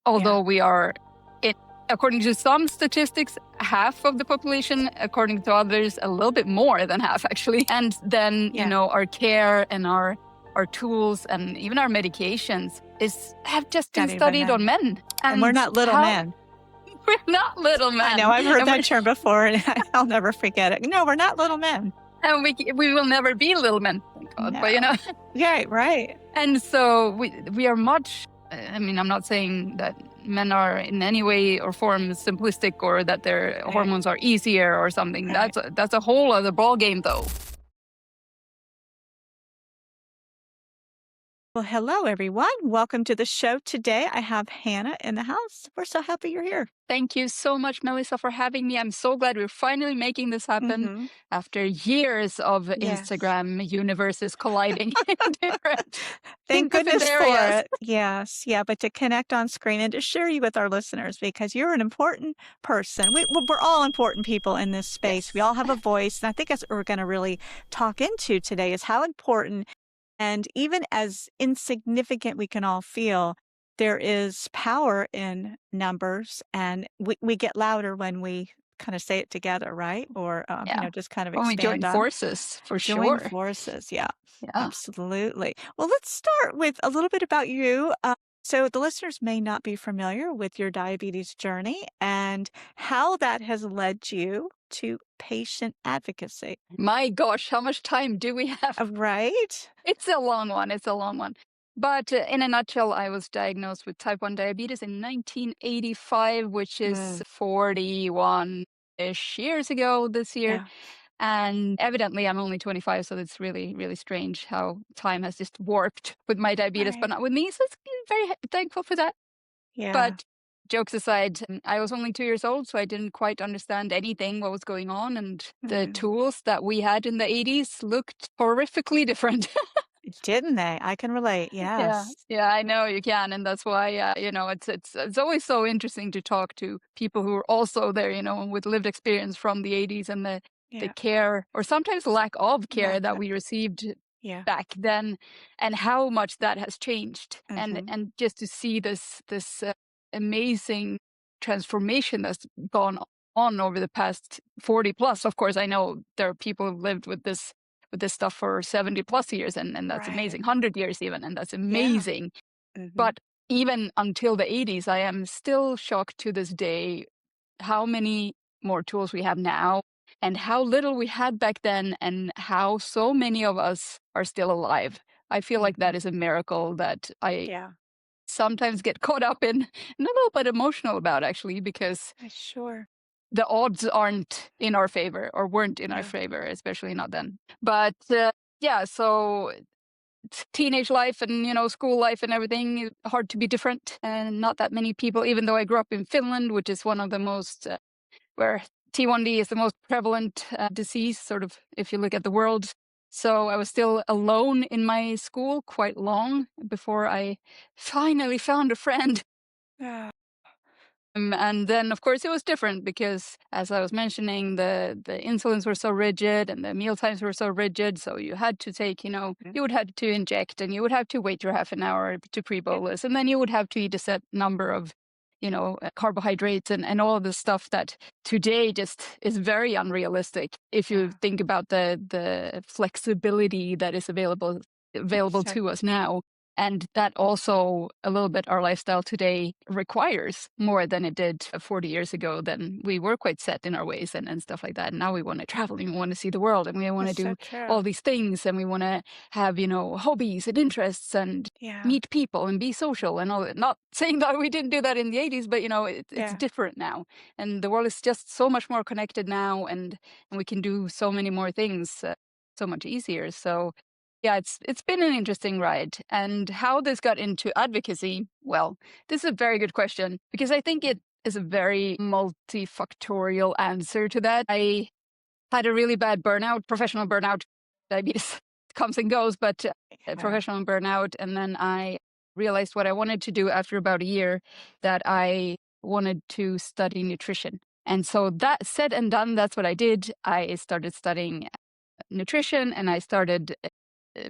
although we are, according to some statistics, half of the population, according to others, a little bit more than half, actually. And then, our care and our tools and even our medications have just been studied on men. And we're not little men. We're not little men. I know, I've heard that term before, and I'll never forget it. No, we're not little men. And we will never be little men, thank God. No. But, Yeah, right. And so we are much, I'm not saying that men are in any way or form simplistic or that their hormones are easier or something. Right. That's a whole other ball game, though. Well, hello, everyone. Welcome to the show today. I have Hanna in the house. We're so happy you're here. Thank you so much, Melissa, for having me. I'm so glad we're finally making this happen after years of Instagram universes colliding. Thank goodness for it. Yes. Yeah. But to connect on screen and to share you with our listeners, because you're an important person. We're all important people in this space. Yes. We all have a voice. And I think that's what we're going to really talk into today is how important and even as insignificant we can all feel, there is power in numbers, and we get louder when we kind of say it together, right? Or just kind of expand when we join forces, for sure. Join forces, yeah, absolutely. Well, let's start with a little bit about you. So the listeners may not be familiar with your diabetes journey and how that has led you to patient advocacy. My gosh, how much time do we have? Right? It's a long one. But in a nutshell, I was diagnosed with type 1 diabetes in 1985, which is 41-ish years ago this year. Yeah. And evidently, I'm only 25, so it's really, really strange how time has just warped with my diabetes, but not with me. So I'm very thankful for that. Yeah. But jokes aside, I was only 2 years old, so I didn't quite understand anything, what was going on. And the tools that we had in the 80s looked horrifically different. Didn't they? I can relate. Yes. Yeah, I know you can. And that's why, it's always so interesting to talk to people who are also there, with lived experience from the 80s and the care or sometimes lack of care that we received back then and how much that has changed. And just to see this amazing transformation that's gone on over the past 40 plus. Of course, I know there are people who've lived with this stuff for 70 plus years and that's amazing, 100 years even, and that's amazing. But even until the 80s, I am still shocked to this day how many more tools we have now and how little we had back then and how so many of us are still alive. I feel like that is a miracle that I sometimes get caught up in and a little bit emotional about, actually, because the odds aren't in our favor or weren't in our favor, especially not then. But so teenage life and, school life and everything, hard to be different. And not that many people, even though I grew up in Finland, which is one of the most, where T1D is the most prevalent disease, sort of, if you look at the world. So I was still alone in my school quite long before I finally found a friend. And then, of course, it was different because, as I was mentioning, the insulins were so rigid and the meal times were so rigid. So you had to take, you would have to inject and you would have to wait for half an hour to pre-bolus. And then you would have to eat a set number of, carbohydrates and all of the stuff that today just is very unrealistic. If you think about the flexibility that is available to us now. And that also a little bit our lifestyle today requires more than it did 40 years ago. Then we were quite set in our ways and stuff like that. And now we want to travel and we want to see the world and we want to do all these things and we want to have, hobbies and interests and meet people and be social and all that. Not saying that we didn't do that in the 80s, but, it's different now. And the world is just so much more connected now and we can do so many more things so much easier. So yeah, it's been an interesting ride. And how this got into advocacy, well, this is a very good question because I think it is a very multifactorial answer to that. I had a really bad burnout, professional burnout. Diabetes comes and goes, but professional burnout. And then I realized what I wanted to do after about a year, that I wanted to study nutrition. And so that said and done, that's what I did. I started studying nutrition and I started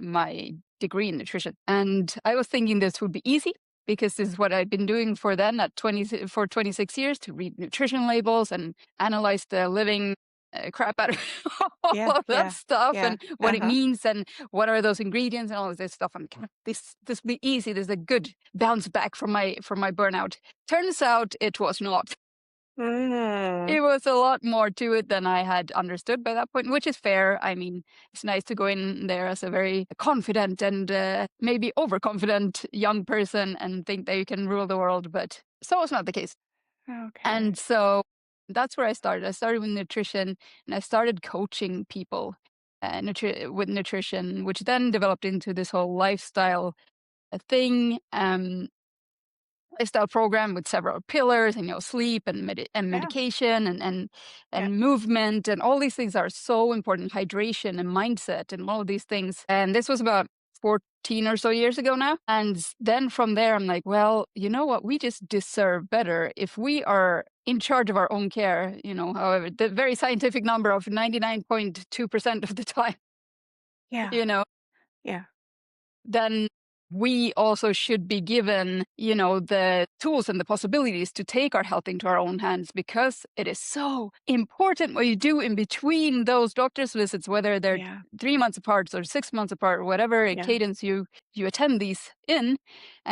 my degree in nutrition. And I was thinking this would be easy because this is what I'd been doing for 26 years, to read nutrition labels and analyze the living crap out of all Yeah, of that yeah, stuff yeah. and what it Uh-huh. means and what are those ingredients and all of this stuff. And this will be easy. This is a good bounce back from my burnout. Turns out it was not. Mm. It was a lot more to it than I had understood by that point, which is fair. I mean, it's nice to go in there as a very confident and maybe overconfident young person and think that you can rule the world, but so was not the case. Okay. And so that's where I started. I started with nutrition, and I started coaching people with nutrition, which then developed into this whole lifestyle thing. Lifestyle program with several pillars, and sleep and Yeah, medication yeah, and movement, and all these things are so important. Hydration and mindset and all of these things. And this was about 14 or so years ago now. And then from there, I'm like, well, you know what? We just deserve better if we are in charge of our own care. However, the very scientific number of 99.2% of the time, yeah, you know, yeah, then we also should be given, the tools and the possibilities to take our health into our own hands, because it is so important what you do in between those doctor's visits, whether they're yeah, 3 months apart or 6 months apart, or whatever yeah, cadence you attend these in.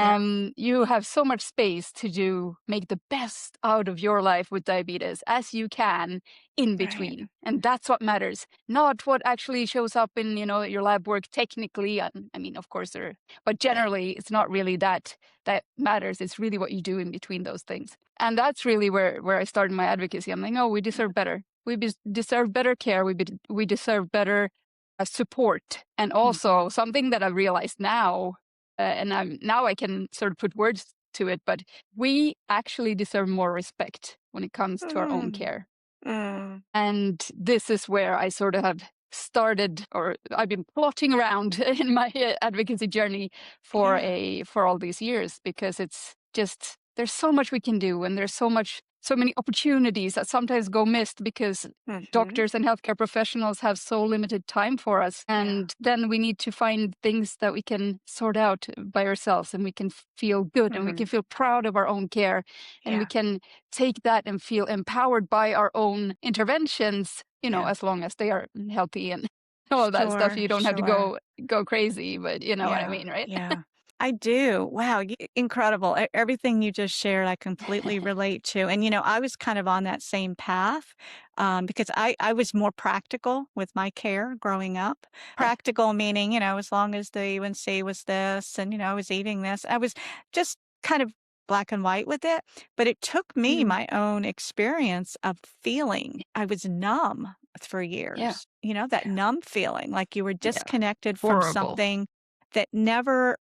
yeah. You have so much space to make the best out of your life with diabetes as you can in Right, between. And that's what matters, not what actually shows up in, your lab work technically. I mean, of course, but right. generally it's not really that matters. It's really what you do in between those things. And that's really where I started my advocacy. I'm like, no, we deserve better. Deserve better care. We deserve better support. And Mhm. also something that I've realized now, and now I can sort of put words to it, but we actually deserve more respect when it comes to our own Mm, care. mm. And this is where I sort of have started, or I've been plotting around in my advocacy journey Yeah. for all these years, because it's just, there's so much we can do, and there's so many opportunities that sometimes go missed because Mhm. doctors and healthcare professionals have so limited time for us. Yeah, And then we need to find things that we can sort out by ourselves, and we can feel good, and we can mhm. feel proud of our own care, and we Yeah, can take that and feel empowered by our own interventions, yeah. as long as they are healthy and all of that stuff. Sure, You don't have to sure. go crazy, but you know what I Yeah, mean, right? yeah. I do. Wow, incredible. Everything you just shared, I completely relate to. And, I was kind of on that same path because I was more practical with my care growing up. Practical meaning, as long as the A1C was this and, I was eating this, I was just kind of black and white with it. But it took me Mm, my own experience of feeling I was numb for yeah, years, that numb feeling, like you were yeah, disconnected from horrible. something that never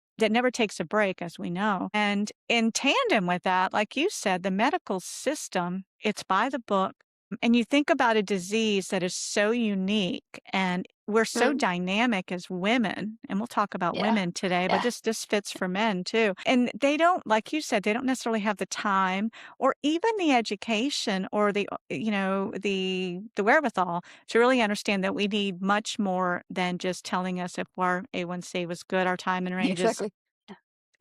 takes a break, as we know. And in tandem with that, like you said, the medical system, it's by the book. And you think about a disease that is so unique, and we're so Mm, dynamic as women, and we'll talk about yeah, women today, but yeah, this fits for men too. And they don't, like you said, they don't necessarily have the time or even the education or the wherewithal to really understand that we need much more than just telling us if our A1C was good, our time and ranges. exactly.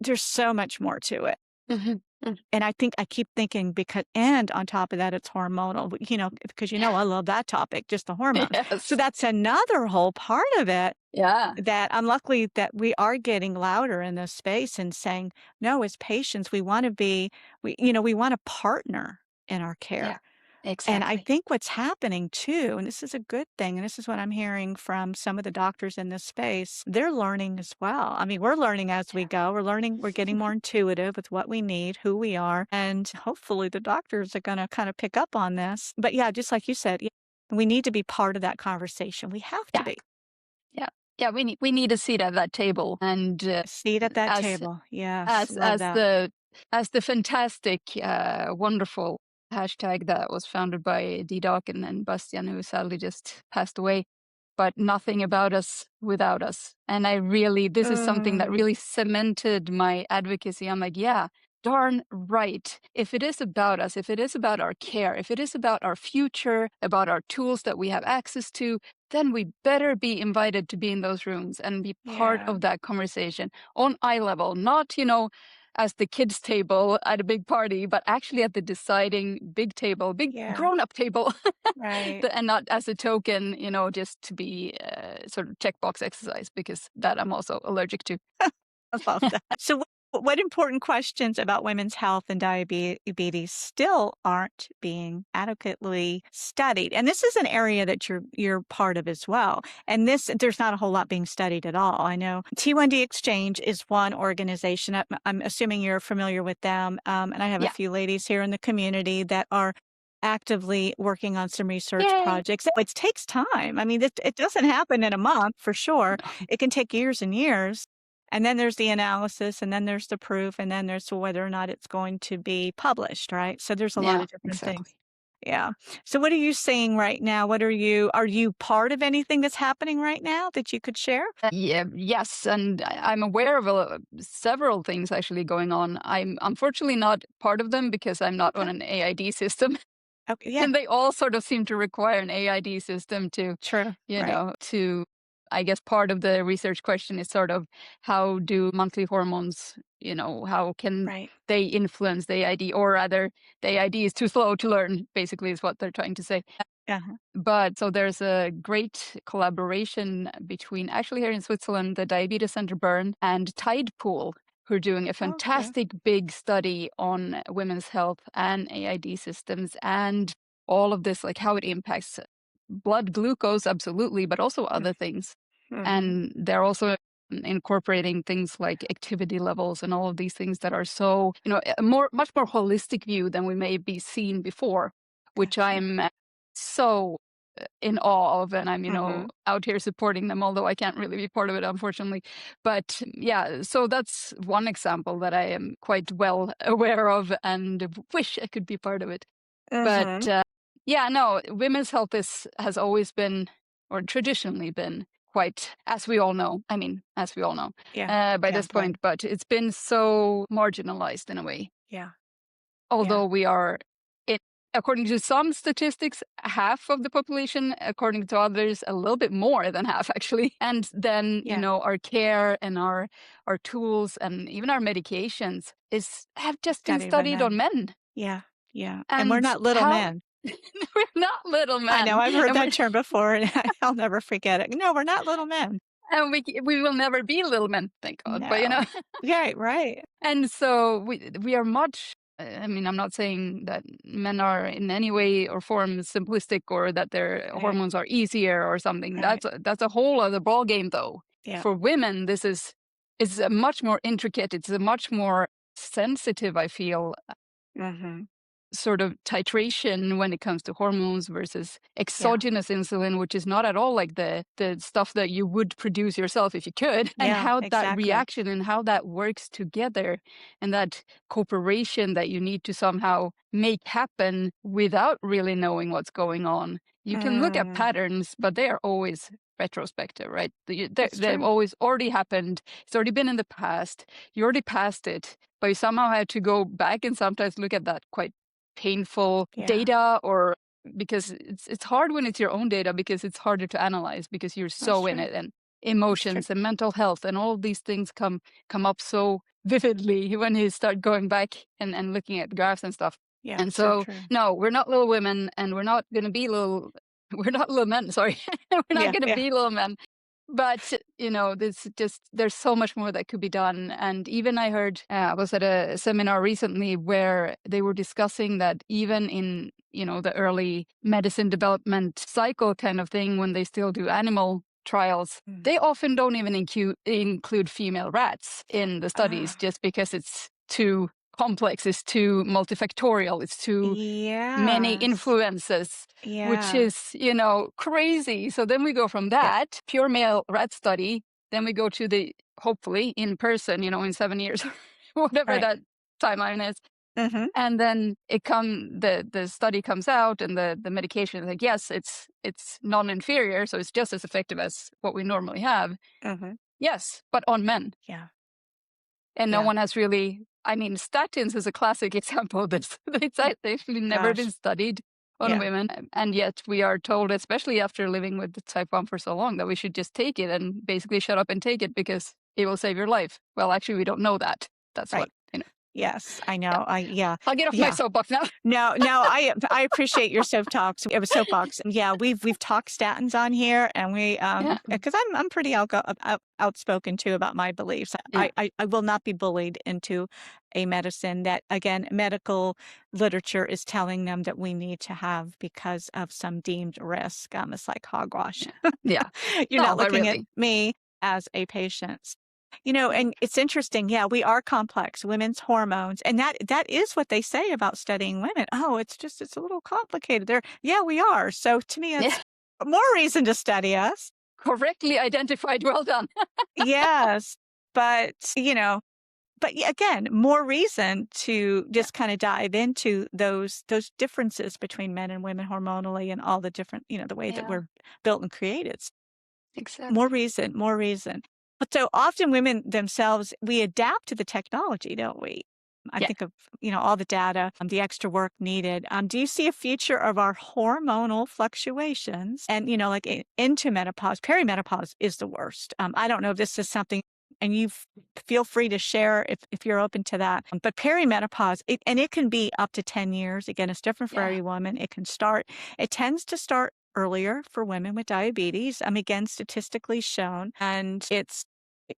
There's so much more to it. Mhm, mm, And I keep thinking because, and on top of that, it's hormonal, because I love that topic, just the hormones. So yes, that's another whole part of it yeah, that I'm lucky that we are getting louder in this space and saying, no, as patients, we want to partner in our yeah, care. And I exactly. think what's happening too, and this is a good thing, and this is what I'm hearing from some of the doctors in this space, they're learning as well. I mean, we're learning as we Yeah, go. We're getting more intuitive with what we need, who we are, and hopefully the doctors are going to kind of pick up on this. But yeah, just like you said, yeah, we need to be part of that conversation. We have to yeah, be. yeah, yeah. We need a seat at that table, and A seat at that as table. Yes, as love as that. the as the fantastic, wonderful hashtag that was founded by D-Doc and Bastian, who sadly just passed away. But nothing about us without us. And this is something that Mm, really cemented my advocacy. I'm like, yeah, darn right. If it is about us, if it is about our care, if it is about our future, about our tools that we have access to, then we better be invited to be in those rooms and be part yeah, of that conversation on eye level, not, as the kids' table at a big party, but actually at the deciding big table, big Yeah. grown-up table, Right. and not as a token, just to be sort of checkbox exercise, because that I'm also allergic to. I love that. So what important questions about women's health and diabetes still aren't being adequately studied? And this is an area that you're part of as well. And there's not a whole lot being studied at all. I know T1D Exchange is one organization. I'm assuming you're familiar with them. And I have a Yeah. few ladies here in the community that are actively working on some research Yay. projects. It takes time. I mean, it doesn't happen in a month for sure. No. It can take years and years. And then there's the analysis, and then there's the proof, and then there's whether or not it's going to be published, right? So there's a lot Yeah, of different things. exactly. Yeah. So what are you seeing right now? Are you part of anything that's happening right now that you could share? Yeah, yes, and I'm aware of several things actually going on. I'm unfortunately not part of them because I'm not on Okay. an AID system. Okay. Yeah. And they all sort of seem to require an AID system True. Right. I guess part of the research question is sort of how do monthly hormones, how can Right. they influence the AID, or rather, the AID is too slow to learn, basically, is what they're trying to say. Uh-huh. But so there's a great collaboration between, actually here in Switzerland, the Diabetes Center Bern and Tide Pool, who are doing a Okay. fantastic big study on women's health and AID systems and all of this, like how it impacts blood glucose, absolutely, but also other things. Mm-hmm. And they're also incorporating things like activity levels and all of these things that are so, a much more holistic view than we may be seen before, which Gotcha. I'm so in awe of, and I'm, Mm-hmm. out here supporting them, although I can't really be part of it, unfortunately. But yeah, so that's one example that I am quite well aware of and wish I could be part of it. But Mm-hmm. yeah, no, women's health has always been, or traditionally been, quite, as we all know. I mean, as we all know, Yeah. by Yeah. this Right. point, but it's been so marginalized in a way. Yeah. Yeah. Although we are, it, according to some statistics, half of the population, according to others, a little bit more than half, actually. And then, Yeah. our care and our tools and even our medications have just been Studied by studied on men. men. Yeah. Yeah. And we're And not little how men. we're not little I know. men, I've heard and that term before, and I'll never forget it. No, we're not little men. we will never be little men, thank God. But No. Right, right. and so we are much. I mean, I'm not saying that men are in any way or form simplistic, or that their Right, hormones are easier or something. right. That's a whole other ball game, though. Yeah. For women, this is a much more intricate. It's a much more sensitive, I feel, Mhm. sort of titration when it comes to hormones versus Yeah. exogenous insulin, which is not at all like the stuff that you would produce yourself if you could, and Yeah, how that exactly. reaction and how that works together, and that cooperation that you need to somehow make happen without really knowing what's going on. You can look at Mm, patterns, but they are always retrospective, right? that's They've true. always already happened. It's already been in the past. You already passed it, but you somehow had to go back and sometimes look at that quite painful Yeah, data, or because it's hard when it's your own data, because it's harder to analyze because you're that's so in true. it, and That's true. emotions and mental health and all of these things come up so vividly when you start going back and looking at graphs and stuff. Yeah, And so so true. no, we're not little women, and we're not going to be little we're not little men, sorry. We're not Yeah, going to yeah. be little men. But, there's so much more that could be done. And even I heard, I was at a seminar recently where they were discussing that even in, the early medicine development cycle kind of thing, when they still do animal trials, Mm. they often don't even include female rats in the studies, Ah, just because it's too complex, it's too multifactorial, it's too many yes. influences, which Yeah. is, crazy. So then we go from Yeah, that pure male rat study, then we go to the, hopefully in person, in 7 years, whatever right. that timeline is. Mhm, And then the study comes out, and the medication is like, yes, it's non-inferior, so it's just as effective as what we normally have. mhm. Yes, but on men. Yeah, And no yeah. one has really, I mean, statins is a classic example of this. Mm, They've never been gosh. studied on Yeah, women. And yet we are told, especially after living with the type 1 for so long, that we should just take it and basically shut up and take it because it will save your life. Well, actually, we don't know that. That's what, right. Yes, I Yeah. know. I'll get off my Yeah. soapbox now. No, no, I appreciate your soapbox. Yeah, we've talked statins on here, and we Yeah. because I'm pretty outspoken too about my beliefs. Yeah. I will not be bullied into a medicine that, again, medical literature is telling them that we need to have because of some deemed risk. It's like hogwash. Yeah. Yeah. You're No, not but looking at really. me as a patient. Yeah. And it's interesting. Yeah, we are complex, women's hormones. And that is what they say about studying women. Oh, it's a little complicated. Yeah, we are. So to me, Yeah. it's more reason to study us. Correctly identified. Well done. Yes. But, again, more reason to Yeah. just kind of dive into those differences between men and women hormonally and all the different, the way that Yeah. we're built and created. More Exactly. reason, more reason. But so often women themselves, we adapt to the technology, don't we? I Yeah. think of, all the data, the extra work needed. Do you see a future of our hormonal fluctuations and, like into menopause? Perimenopause is the worst. I don't know if this is something, and feel free to share if you're open to that. But perimenopause, it can be up to 10 years. Again, it's different for Yeah. every woman. It tends to start earlier for women with diabetes. Again, statistically shown. And it's,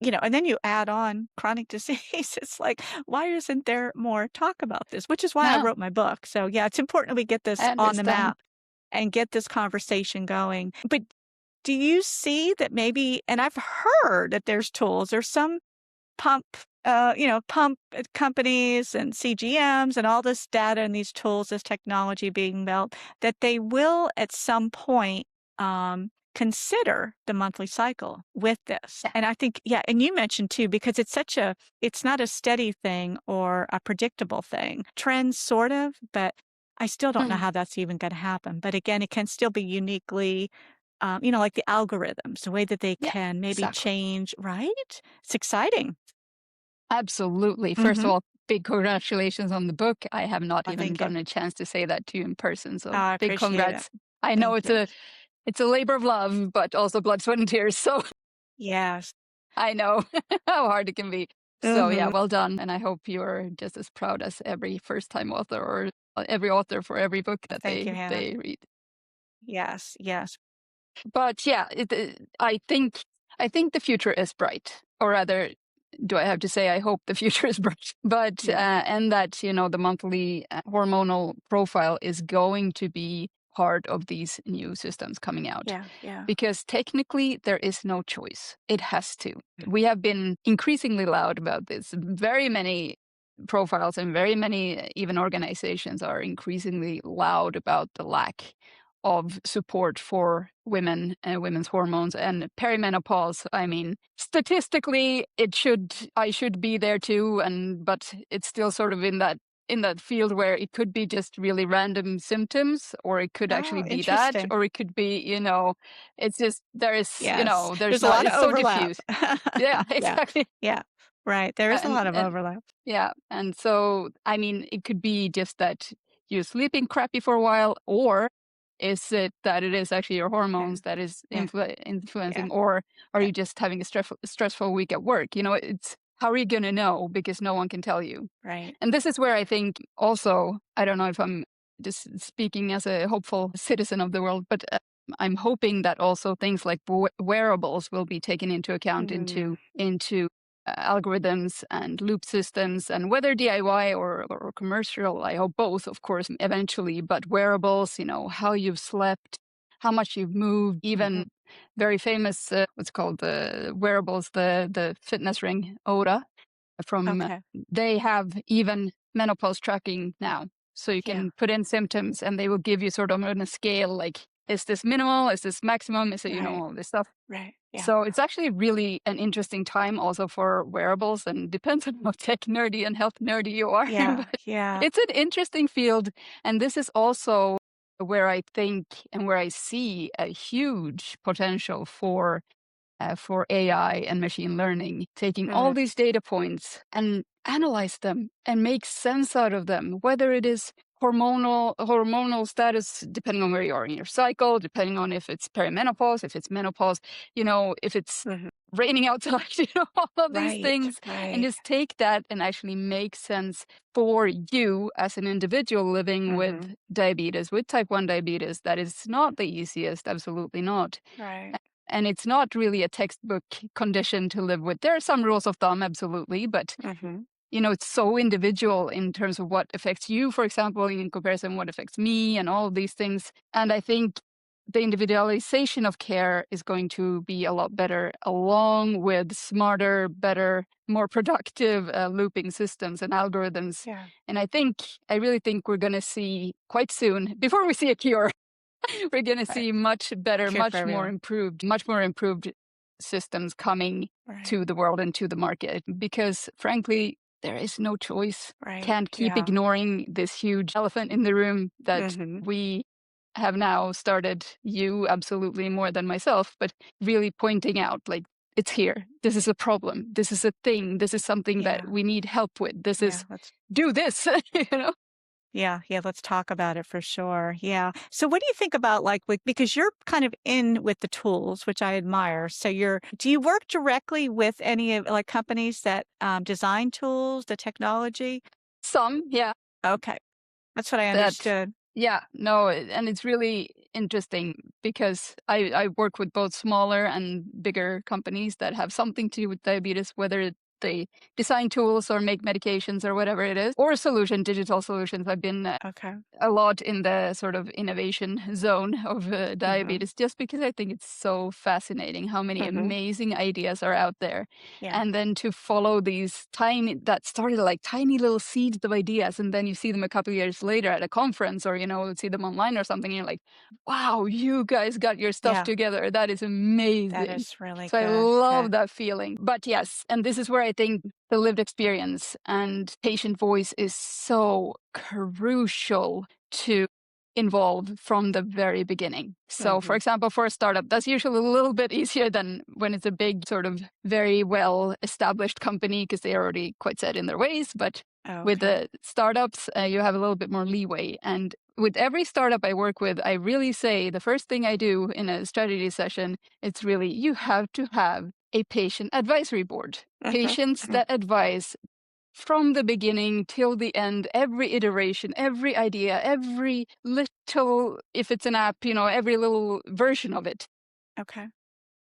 and then you add on chronic disease. It's like, why isn't there more talk about this? Which is why I No, wrote my book. So yeah, it's important we get this I on the understand. map and get this conversation going. But do you see that maybe, and I've heard that there's some pump companies and CGMs and all this data and these tools, this technology being built, that they will at some point consider the monthly cycle with this. Yeah. And I think, yeah, and you mentioned too, because it's not a steady thing or a predictable thing. Trends sort of, but I still don't know Mm. how that's even going to happen. But again, it can still be uniquely like the algorithms, the way that they Yeah. can maybe Exactly. change, right? It's exciting. Absolutely. First Mhm. of all, big congratulations on the book. I have not Oh, even thank you. gotten a chance to say that to you in person. Oh, So I big appreciate it. congrats. I know Thank you. it's a labor of love, but also blood, sweat, and tears. So Yes. I know how hard it can be. So yeah, Mhm. well done. And I hope you're just as proud as every first time author or every author for every book that Thank you, Hannah. they read. Yes, yes. But yeah, I think the future is bright, or rather, do I have to say I hope the future is bright? But Yeah. and that the monthly hormonal profile is going to be part of these new systems coming out. Yeah, yeah. Because technically, there is no choice. It has to. We have been increasingly loud about this. Very many profiles and very many even organizations are increasingly loud about the lack of support for women and women's hormones and perimenopause. I mean, statistically, I should be there too, but it's still sort of in that field where it could be just really random symptoms, or it could actually Oh, be that, interesting. or it could be, it's just Yes. there's There's a not, lot of it's so overlap. diffuse. Yeah, Yeah, exactly. yeah. Right. There is a lot of And overlap. yeah, and so I mean, it could be just that you're sleeping crappy for a while, or is it that it is actually your Yeah, hormones that is yeah, yeah, influencing, or are yeah. you just having a stressful week at work? It's how are you going to know because no one can tell you. Right. And this is where I think also, I don't know if I'm just speaking as a hopeful citizen of the world, but I'm hoping that also things like wearables will be taken into account Mm, into algorithms and loop systems, and whether DIY or commercial, I hope both, of course, eventually, but wearables, how you've slept, how much you've moved, mhm. even very famous, what's called the wearables, the fitness ring, Oura from Okay. they have even menopause tracking now. So you Yeah, can put in symptoms and they will give you sort of on a scale like, is this minimal? Is this maximum? Is it, right, all this stuff. right. Yeah, So it's actually really an interesting time also for wearables, and depends on how tech nerdy and health nerdy you are. yeah, But yeah. it's an interesting field. And this is also where I think and where I see a huge potential for AI and machine learning, taking all Mm, these data points and analyze them and make sense out of them, whether it is hormonal status, depending on where you are in your cycle, depending on if it's perimenopause, if it's menopause, if it's mhm. raining outside, all of these Right, things, and right. just take that and actually make sense for you as an individual living Mhm. with diabetes, with type 1 diabetes. That is not the easiest, absolutely not. Right. And it's not really a textbook condition to live with. There are some rules of thumb, absolutely, but Mhm. it's so individual in terms of what affects you, for example, in comparison what affects me and all of these things. And I think the individualization of care is going to be a lot better, along with smarter, better, more productive looping systems and algorithms. Yeah. And I really think we're going to see quite soon, before we see a cure, we're going to Right. see much better, Cure for everyone. much more improved systems coming Right. to the world and to the market, because frankly, there is no choice. Right. Can't keep Yeah. ignoring this huge elephant in the room that Mhm. we have now started, you absolutely more than myself, but really pointing out, like, it's here. This is a problem. This is a thing. This is something that Yeah. we need help with. This Yeah. is, do this, you know? Yeah, yeah, let's talk about it for sure. Yeah. So what do you think about like because you're kind of in with the tools, which I admire. So do you work directly with any of like companies that design tools, the technology? Some, yeah. Okay. That's what I That understood. Yeah, no, and it's really interesting because I work with both smaller and bigger companies that have something to do with diabetes, whether they design tools or make medications or whatever it is, or digital solutions. I've been Okay. a lot in the sort of innovation zone of Mhm. diabetes, just because I think it's so fascinating how many Mhm. amazing ideas are out there. Yeah. And then to follow these that started like tiny little seeds of ideas, and then you see them a couple of years later at a conference, or, see them online or something, and you're like, wow, you guys got your stuff Yeah. together. That is That amazing. is really So I good. love Good. that feeling. But yes, and this is where I think the lived experience and patient voice is so crucial to involve from the very beginning. So, for Mhm. example, for a startup, that's usually a little bit easier than when it's a big, sort of very well established company, because they're already quite set in their ways. But with Okay. the startups, you have a little bit more leeway. And with every startup I work with, I really say the first thing I do in a strategy session, it's really, you have to have a patient advisory board. Mhm. Patients Mhm. that advise from the beginning till the end, every iteration, every idea, every little, if it's an app, every little version of it, Okay.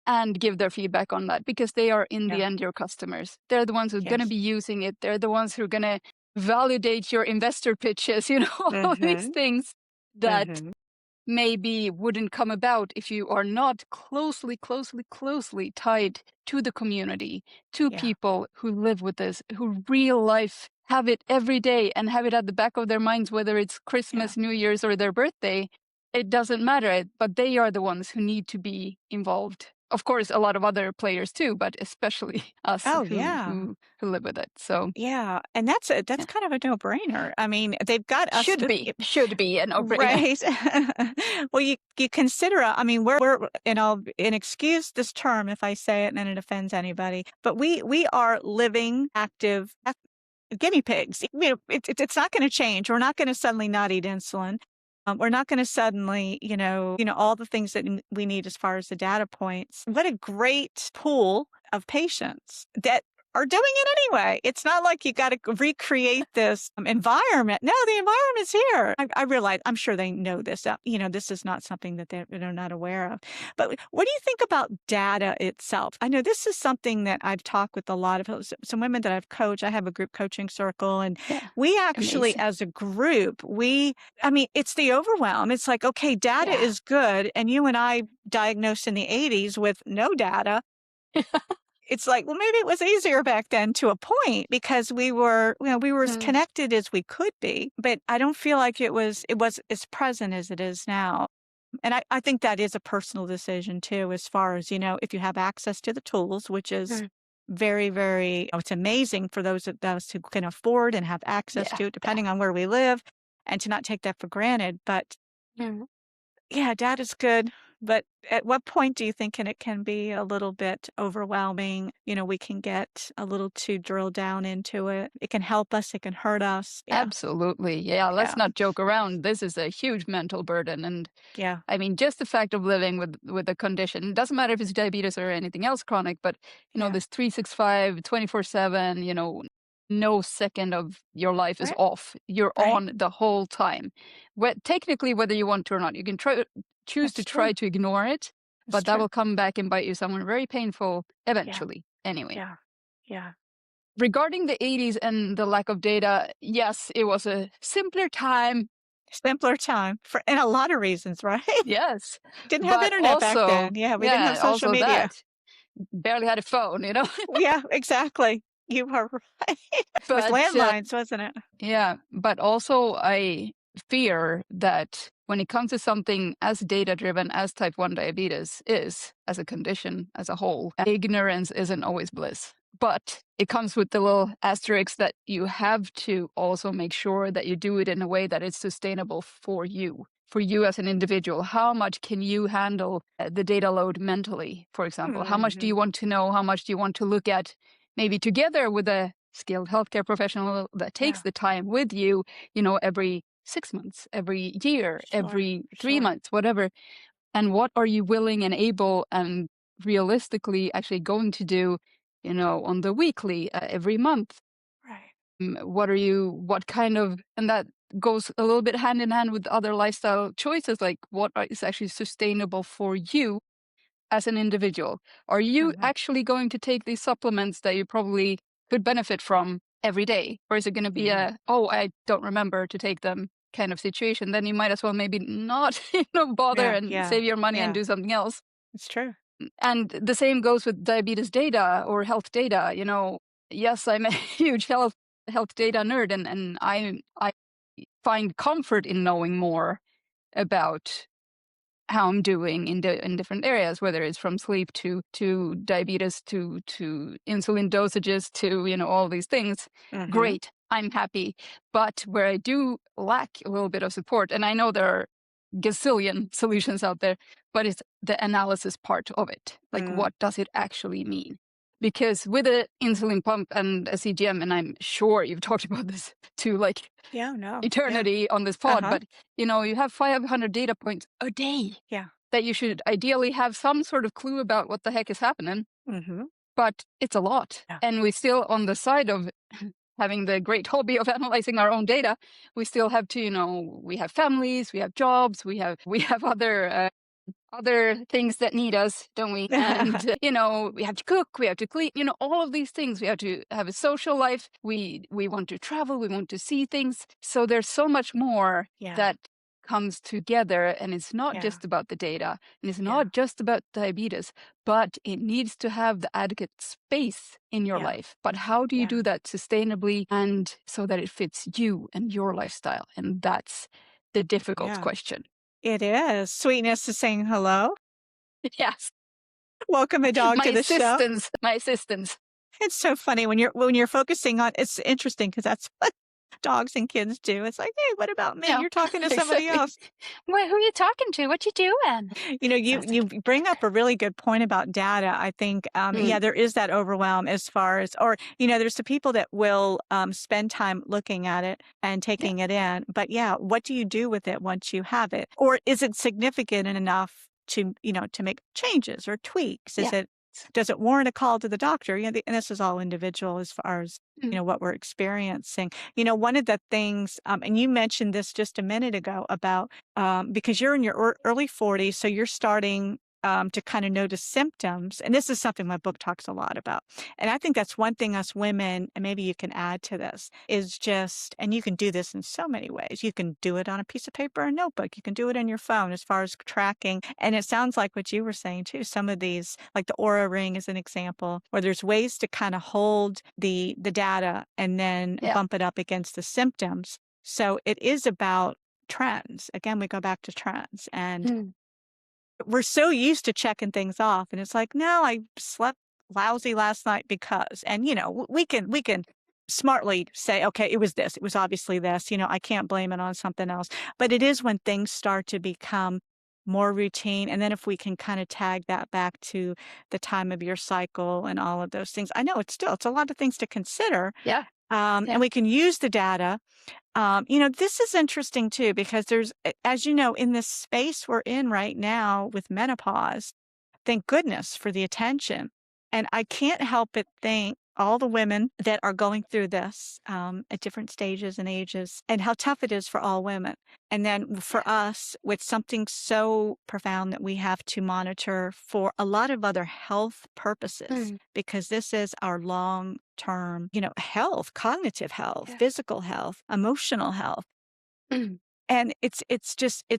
and give their feedback on that, because they are in Yeah. the end your customers. They're the ones who are going to Yes. be using it. They're the ones who are going to validate your investor pitches, all these Mhm. things that Mhm. maybe wouldn't come about if you are not closely, closely, closely tied to the community, to Yeah. people who live with this, who real life have it every day and have it at the back of their minds, whether it's Yeah. Christmas, New Year's, or their birthday. It doesn't matter, but they are the ones who need to be involved. Of course, a lot of other players too, but especially us Oh, who yeah. who live with it. So Yeah, and that's yeah, kind of a no-brainer. I mean, they've got us to should be an no-brainer. right. Well, you consider, I mean, we're and and excuse this term if I say it and it offends anybody, but we are living, active guinea pigs. It's not going to change. We're not going to suddenly not eat insulin. We're not going to suddenly, all the things that we need as far as the data points. What a great pool of patients that are doing it anyway. It's not like you got to recreate this environment. No, the environment's here. I realize, I'm sure they know this. This is not something that they're not aware of. But what do you think about data itself? I know this is something that I've talked with a lot of some women that I've coached. I have a group coaching circle, and Yeah, we actually, amazing. as a group, I mean, it's the overwhelm. It's like, okay, data Yeah. is good. And you and I diagnosed in the 80s with no data. It's like, well, maybe it was easier back then to a point because we were as Mm, connected as we could be, but I don't feel like it was as present as it is now. And I think that is a personal decision too, as far as, if you have access to the tools, which is mm, very, very, it's amazing for those of us who can afford and have access yeah, to it, yeah. depending on where we live, and to not take that for granted. But Mm. yeah, data's good. But at what point do you think it can be a little bit overwhelming? We can get a little too drilled down into it. It can help us, it can hurt us. Yeah, Absolutely. Yeah, let's yeah, not joke around. This is a huge mental burden. And yeah, I mean, just the fact of living with a condition, it doesn't matter if it's diabetes or anything else chronic, but yeah. this 365, 24/7, no second of your life is Right, off. You're right. on the whole time. Technically, whether you want to or not, you can choose to That's true. try to ignore it, That's but that true. will come back and bite you somewhere very painful Yeah, eventually. Anyway. yeah, yeah. Regarding the 80s and the lack of data, yes, it was a simpler time. Simpler time for and a lot of reasons, right? Yes. Didn't have But internet back also, then. Yeah, we didn't have yeah, social also media. that barely had a phone. Yeah, exactly. You are right. It was But landlines, wasn't it? yeah, but also I fear that when it comes to something as data driven as type 1 diabetes is as a condition as a whole, ignorance isn't always bliss. But it comes with the little asterisk that you have to also make sure that you do it in a way that is sustainable for you as an individual. How much can you handle the data load mentally, for example? How much do Mhm. you want to know? How much do you want to look at, maybe together with a skilled healthcare professional that takes Yeah, the time with you, every 6 months, every year, sure, every three sure. months, whatever. And what are you willing and able and realistically actually going to do, on the weekly, every month? Right. What kind of, and that goes a little bit hand in hand with other lifestyle choices, like is actually sustainable for you as an individual? Are you Mhm. actually going to take these supplements that you probably could benefit from every day? Or is it going to be Mhm. oh, I don't remember to take them kind of situation? Then you might as well maybe not, bother Yeah, and yeah, save your money and yeah. do something else. It's true. And the same goes with diabetes data or health data. Yes, I'm a huge health data nerd, and I find comfort in knowing more about how I'm doing in different areas, whether it's from sleep to diabetes to insulin dosages to all these things. Mhm. Great, I'm happy. But where I do lack a little bit of support, and I know there are gazillion solutions out there, but it's the analysis part of it. Like, Mm. what does it actually mean? Because with an insulin pump and a CGM, and I'm sure you've talked about this too, like Yeah, no. Yeah. eternity on this pod, Uh-huh. but you have 500 data points a day Yeah. that you should ideally have some sort of clue about what the heck is happening, Mhm. but it's a lot. Yeah. And we still, on the side of having the great hobby of analyzing our own data, we still have to, we have families, we have jobs, we have other things that need us, don't we? And, we have to cook, we have to clean, all of these things. We have to have a social life. We want to travel, we want to see things. So there's so much more Yeah, that comes together. And it's not yeah, just about the data, and it's yeah, not just about diabetes, but it needs to have the adequate space in your yeah, life. But how do you yeah, do that sustainably and so that it fits you and your lifestyle? And that's the difficult yeah. question. It is. Sweetness is saying hello. Yes. Welcome a dog My to the show. assistants, my assistants. It's so funny when you're focusing on it's interesting because that's what dogs and kids do. It's like, "Hey, what about me? No, You're talking to somebody exactly. else." Wait, who are you talking to? What you doing? You That's you it. bring up a really good point about data. I think, Mm, yeah, there is that overwhelm as far as or, there's the people that will, spend time looking at it and yeah, taking it in. But yeah, what do you do with it once you have it? Or is it significant enough to make changes or tweaks? yeah. Does it warrant a call to the doctor? And this is all individual as far as, Mm, what we're experiencing. One of the things, and you mentioned this just a minute ago about because you're in your early 40s, so you're starting to kind of notice symptoms. And this is something my book talks a lot about. And I think that's one thing us women, and maybe you can add to this, is just, and you can do this in so many ways. You can do it on a piece of paper or a notebook. You can do it on your phone as far as tracking. And it sounds like what you were saying too. Some of these, like the Aura Ring is an example, where there's ways to kind of hold the data and then yeah. bump it up against the symptoms. So it is about trends. Again, we go back to trends and Mm, we're so used to checking things off and it's like, no, I slept lousy last night because, and we can smartly say, okay, it was this, it was obviously this, I can't blame it on something else. But it is when things start to become more routine, and then if we can kinda tag that back to the time of your cycle and all of those things. I know it's a lot of things to consider, Yeah. and Yeah. we can use the data. This is interesting too because as you know, in this space we're in right now with menopause, thank goodness for the attention. And I can't help but think all the women that are going through this at different stages and ages, and how tough it is for all women. And then for Yeah. us, with something so profound that we have to monitor for a lot of other health purposes, Mm. because this is our long term, health, cognitive health, Yeah. physical health, emotional health. Mm. And it's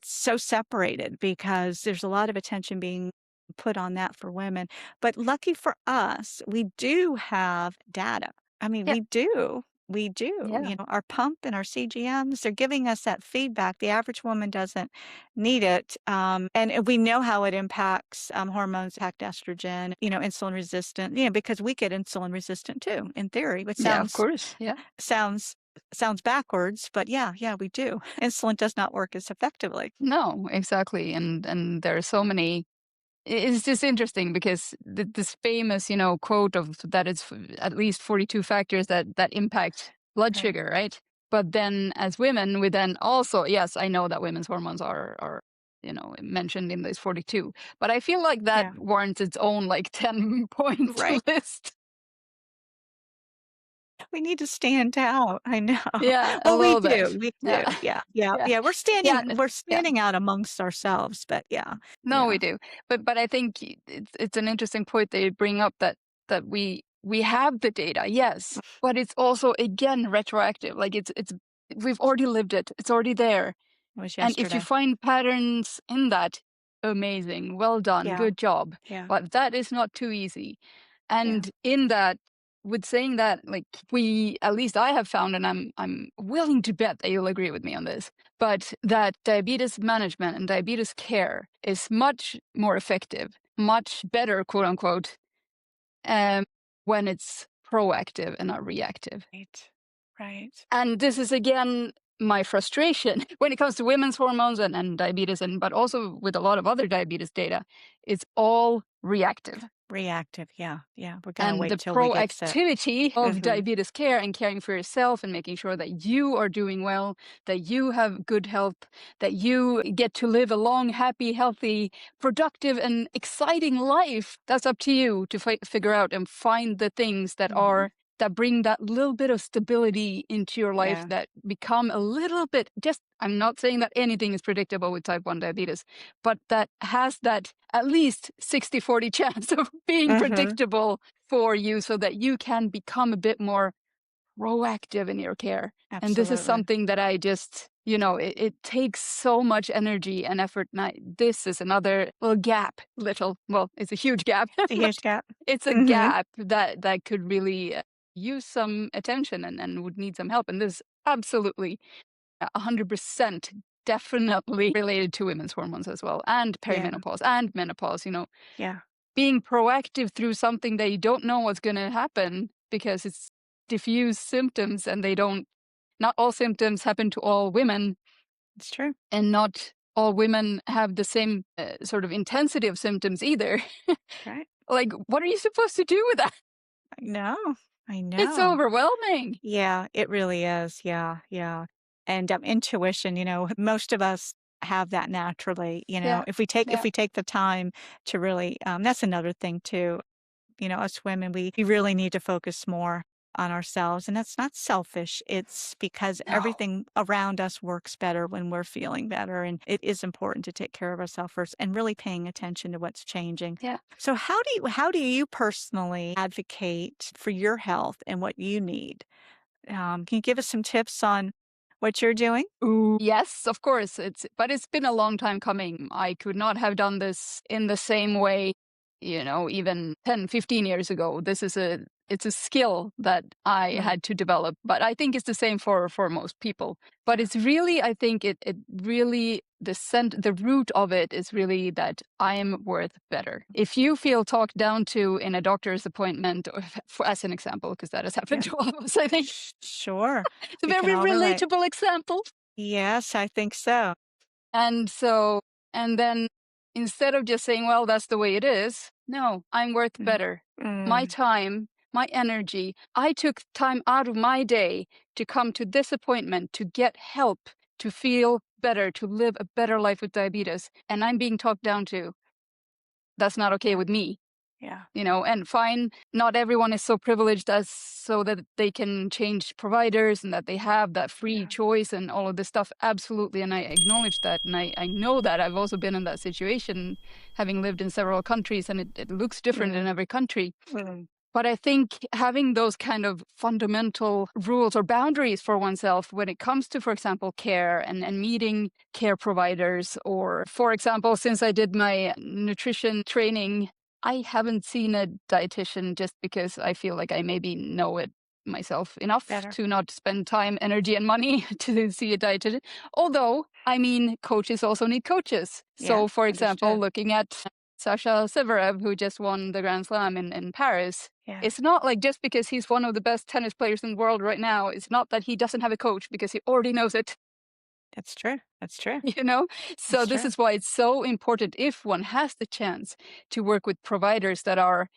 so separated because there's a lot of attention being put on that for women. But lucky for us, we do have data. I mean, Yeah. we do. We do. Yeah. Our pump and our CGMs, they're giving us that feedback. The average woman doesn't need it. And we know how it impacts hormones, impact estrogen, insulin resistant, because we get insulin resistant too, in theory, which Yeah, of course. Yeah. sounds sounds backwards, but yeah, we do. Insulin does not work as effectively. No, exactly. And there are so many. It's just interesting because this famous, quote of that it's at least 42 factors that impact blood Right. sugar, right? But then as women, we then also, yes, I know that women's hormones are mentioned in this 42, but I feel like that Yeah. warrants its own like 10-point Right. list. We need to stand out. I know. Yeah, a Well, we little do. bit. We do. Yeah. Yeah. Yeah. Yeah. Yeah. We're Yeah. standing we're Yeah. standing out amongst ourselves, but yeah. No, we Yeah. do. But I think it's an interesting point that you bring up that we have the data, yes, but it's also again retroactive. Like it's we've already lived it. It's already there. It was And if you yesterday. find patterns in that, amazing. Well done. Yeah. Good job. Yeah. But that is not too easy. Yeah. And in that, with saying that, like we, at least I have found, and I'm willing to bet that you'll agree with me on this, but that diabetes management and diabetes care is much more effective, much better, quote unquote, um, when it's proactive and not reactive. Right. Right. And this is again my frustration when it comes to women's hormones and diabetes, and but also with a lot of other diabetes data. It's all reactive. Reactive. Yeah. Yeah. We're gonna And wait the till we get sick. proactivity of Hmm. diabetes care and caring for yourself and making sure that you are doing well, that you have good health, that you get to live a long, happy, healthy, productive, and exciting life. That's up to you to figure out and find the things that Hmm. are that bring that little bit of stability into your life, Yeah. that become a little bit just, I'm not saying that anything is predictable with type 1 diabetes, but that has that at least 60-40 chance of being Hmm. predictable for you so that you can become a bit more proactive in your care. And this is Absolutely. something that I just, it takes so much energy and effort. And this is another little gap, well, it's a huge gap, It's a huge but gap. it's a Hmm. gap that could really use some attention and would need some help. And this is absolutely 100% definitely related to women's hormones as well, and Yeah. perimenopause and menopause, Yeah. being proactive through something that you don't know what's going to happen because it's diffuse symptoms and not all symptoms happen to all women, It's true. and not all women have the same sort of intensity of symptoms either. Right. Like, what are you supposed to do with that? I know. I It's know. overwhelming. Yeah, it really is. Yeah, yeah. And intuition, most of us have that naturally, Yeah. if Yeah. we take the time to really that's another thing too. Us women, we really need to focus more on ourselves. And that's not selfish. It's because No. everything around us works better when we're feeling better. And it is important to take care of ourselves first and really paying attention to what's changing. Yeah. So how do you personally advocate for your health and what you need? Can you give us some tips on what you're doing? Ooh. Yes, of course. But it's been a long time coming. I could not have done this in the same way, even 10, 15 years ago. It's a skill that I Right. had to develop, but I think it's the same for most people. But Yeah. it's really, I think it really, the root of it is really that I am worth better. If you feel talked down to in a doctor's appointment, or as an example, because that has happened Yeah. to all of us, I think Sure. it's a We can very all relate. relatable example. Yes, I think so. And so, and then instead of just saying, well, that's the way it is. No, I'm worth better. My Mm. time, my energy. I took time out of my day to come to this appointment, to get help, to feel better, to live a better life with diabetes. And I'm being talked down to. That's not okay Yeah. with me. Yeah. And fine, not everyone is so privileged as so that they can change providers and that they have that free Yeah. choice and all of this stuff. Absolutely. And I acknowledge that. And I know that. I've also been in that situation, having lived in several countries, and it looks different in Mm. every country. Mm. But I think having those kind of fundamental rules or boundaries for oneself when it comes to, for example, care and meeting care providers, or, for example, since I did my nutrition training, I haven't seen a dietitian just because I feel like I maybe know it myself enough Better. to not spend time, energy, and money to see a dietitian. Although, I mean, coaches also need coaches. Yeah. So, for example, Understood. looking at Sasha Severev, who just won the Grand Slam in Paris, Yeah. it's not like just because he's one of the best tennis players in the world right now, it's not that he doesn't have a coach because he already knows it, That's true. That's true. you know? So That's this true. is why it's so important if one has the chance to work with providers that are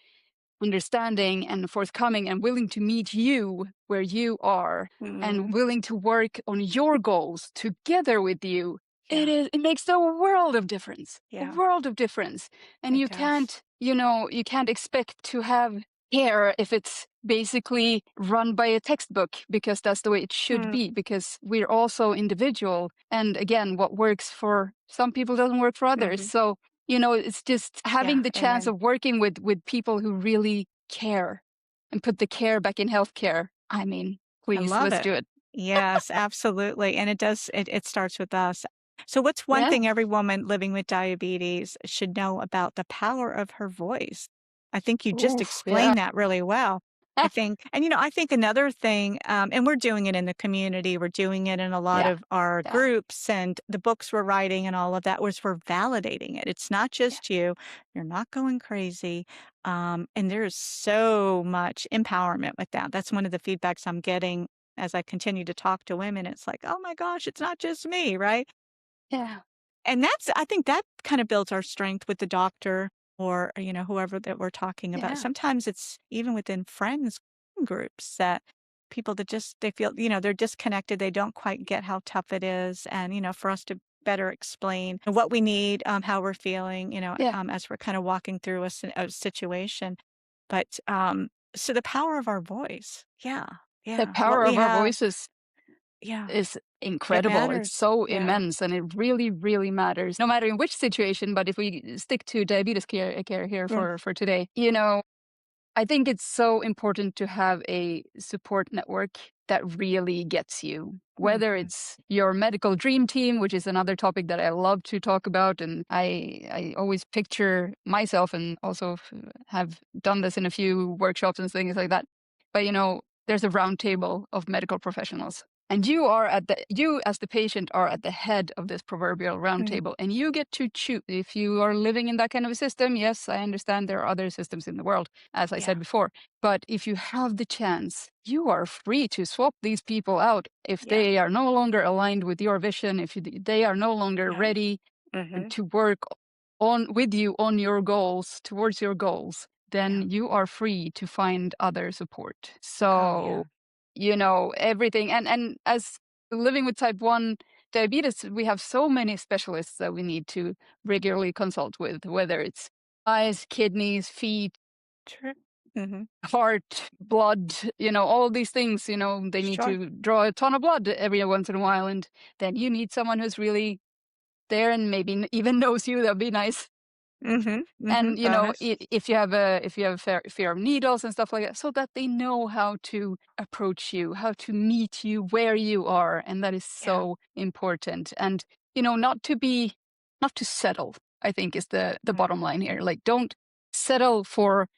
understanding and forthcoming and willing to meet you where you are and Mm. willing to work on your goals together with you. Yeah. It makes a world of difference, a Yeah. world of difference. And It you does. can't, you can't expect to have care if it's basically run by a textbook, because that's the way it should Mm. be, because we're also individual. And again, what works for some people doesn't work for others. Mhm. So it's just Yeah. having the chance Amen. of working with people who really care and put the care back in healthcare. I mean, I please, love let's it. do it. Yes, absolutely, and it starts with us. So what's one Yeah. thing every woman living with diabetes should know about the power of her voice? I think you just Oof, yeah. explained that really well. I think another thing, and we're doing it in the community, we're doing it in a lot Yeah. of our Yeah. groups and the books we're writing and all of that was we're validating it. It's not Yeah. just you. You're not going crazy. And there's so much empowerment with that. That's one of the feedbacks I'm getting as I continue to talk to women. It's like, oh my gosh, it's not just me, right? Yeah. And I think that kind of builds our strength with the doctor or, whoever that we're talking about. Yeah. Sometimes it's even within friends groups that people that they feel, they're disconnected. They don't quite get how tough it is. And, for us to better explain what we need, how we're feeling, Yeah. as we're kind of walking through a situation. But so the power of our voice. Yeah. The Yeah. What power we of our have. voices Yeah. is It incredible. It's matters. so Yeah. immense, and it really, really matters, no matter in which situation. But if we stick to diabetes care here Mm. for today, I think it's so important to have a support network that really gets you, whether Mhm. it's your medical dream team, which is another topic that I love to talk about. And I always picture myself, and also have done this in a few workshops and things like that. But, there's a round table of medical professionals. And you as the patient are at the head of this proverbial round Mm. table, and you get to choose. If you are living in that kind of a system, yes, I understand there are other systems in the world, as I Yeah. said before. But if you have the chance, you are free to swap these people out if Yeah. they are no longer aligned with your vision, if they are no longer Yeah. ready Mhm. to work on with you on your goals, towards your goals, Yeah. then you are free to find other support. Oh, yeah. So, everything, and as living with type 1 diabetes, we have so many specialists that we need to regularly consult with, whether it's eyes, kidneys, feet, True. Mhm. heart, blood, all these things. They need Sure. to draw a ton of blood every once in a while, and then you need someone who's really there and maybe even knows you. That'd be nice. Mhm. Mhm. And Bonus. if you have a fear of needles and stuff like that, so that they know how to approach you, how to meet you where you are, and that is Yeah. so important. And not to settle, I think, is the Mm. bottom line here. Like, don't settle for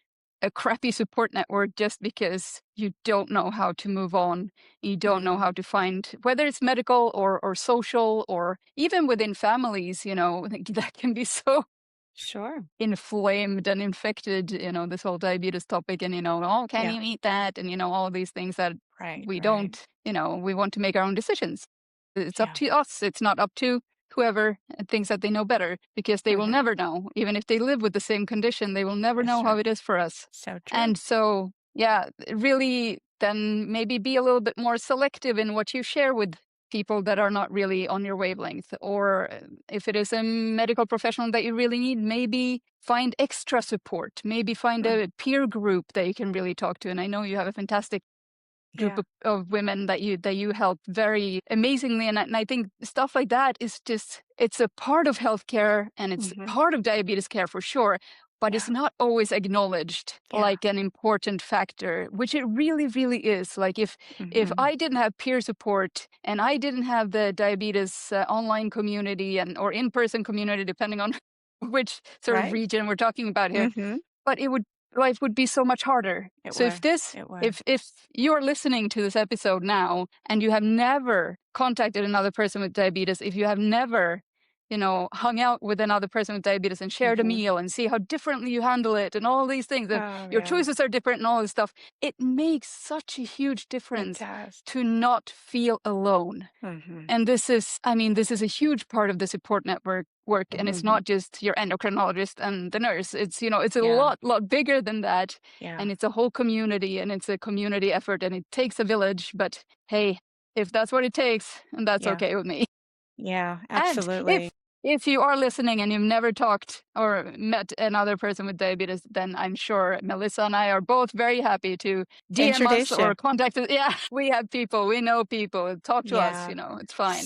a crappy support network just because you don't know how to move on. You don't know Mm. how to find, whether it's medical or social, or even within families. That can be so Sure. inflamed and infected, this whole diabetes topic. And, oh, can Yeah. you eat that? And, all these things that Right, we right. don't, we want to make our own decisions. It's up Yeah. to us. It's not up to whoever thinks that they know better, because they will Mhm. never know. Even if they live with the same condition, they will never That's know how right. it is for us. So true. And so, yeah, really then maybe be a little bit more selective in what you share with people that are not really on your wavelength. Or if it is a medical professional that you really need, maybe find extra support, maybe find Mm. a peer group that you can really talk to. And I know you have a fantastic group Yeah. of women that you help very amazingly, and I think stuff like that is just, it's a part of healthcare and it's Mhm. part of diabetes care for sure, but Yeah. it's not always acknowledged Yeah. like an important factor, which it really really is. Like if Mhm. I didn't have peer support and I didn't have the diabetes online community and or in-person community, depending on which sort of Right? region we're talking about here, Mhm. but it would, life would be so much harder. It So if would. this, It would. if you're listening to this episode now and you have never contacted another person with diabetes, if you have never, you know, hung out with another person with diabetes and shared a Mhm. meal and see how differently you handle it and all these things, that Oh, your yeah. choices are different and all this stuff, it makes such a huge It difference does. to not feel alone. Mhm. And this is, I mean, this is a huge part of the support network work. And it's Mhm. not just your endocrinologist and the nurse. It's, you know, it's a Yeah. lot bigger than that. Yeah. And it's a whole community and it's a community effort and it takes a village. But hey, if that's what it takes, and that's Yeah. okay with me. Yeah. And Absolutely. if you are listening and you've never talked or met another person with diabetes, then I'm sure Melissa and I are both very happy to To DM us introduce you. or contact us. Yeah, we have people, we know people. Talk to us, Yeah. you know, it's fine.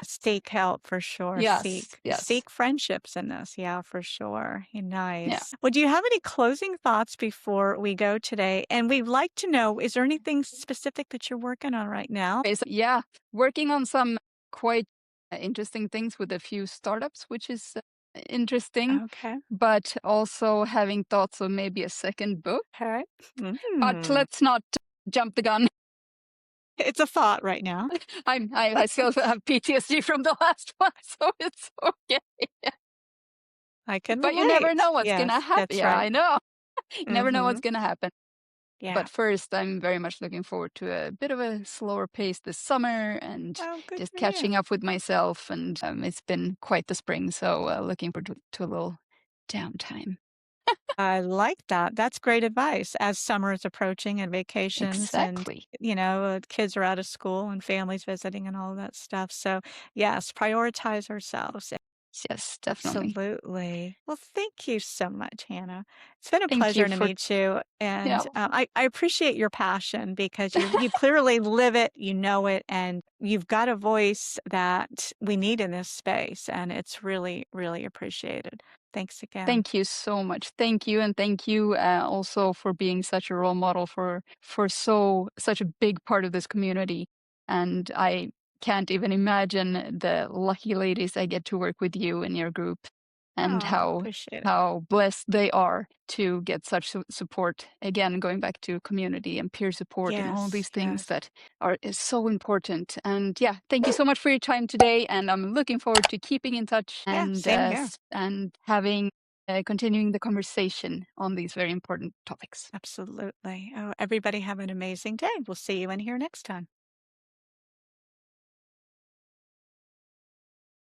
Seek help for sure. Yes, yes. Seek friendships in this. Yeah, for sure. Yeah. Nice. Well, do you have any closing thoughts before we go today? And we'd like to know, is there anything specific that you're working on right now? Okay, so yeah, working on some quite interesting things with a few startups, which is interesting, Okay. but also having thoughts of maybe a second book. Okay. But Mm. let's not jump the gun. It's a thought right now. I still have PTSD from the last one, so it's okay. I can But you never relate. know what's gonna Yes, happen. that's Yeah, right. I know. Never know Mhm. what's gonna happen. Yeah. But first, I'm very much looking forward to a bit of a slower pace this summer and Oh, good just for you. catching up with myself. And it's been quite the spring, so looking forward to a little downtime. I like that. That's great advice as summer is approaching and vacations and, Exactly. kids are out of school and families visiting and all of that stuff. So, yes, prioritize ourselves. Yes, definitely. Absolutely. Well, thank you so much, Hannah. It's been a Thank you pleasure to for, meet you. yeah. And I appreciate your passion because you clearly live it, you know it, and you've got a voice that we need in this space. And it's really, really appreciated. Thanks again. Thank you so much. Thank you, and thank you also for being such a role model for such a big part of this community. And I can't even imagine the lucky ladies I get to work with you and your group, and Oh, appreciate it. how blessed they are to get such support. Again, going back to community and peer support and all Yes, these things yes. that are is so important. And yeah, thank you so much for your time today. And I'm looking forward to keeping in touch Yeah, and same here. and having continuing the conversation on these very important topics. Absolutely. Oh, everybody have an amazing day. We'll see you in here next time.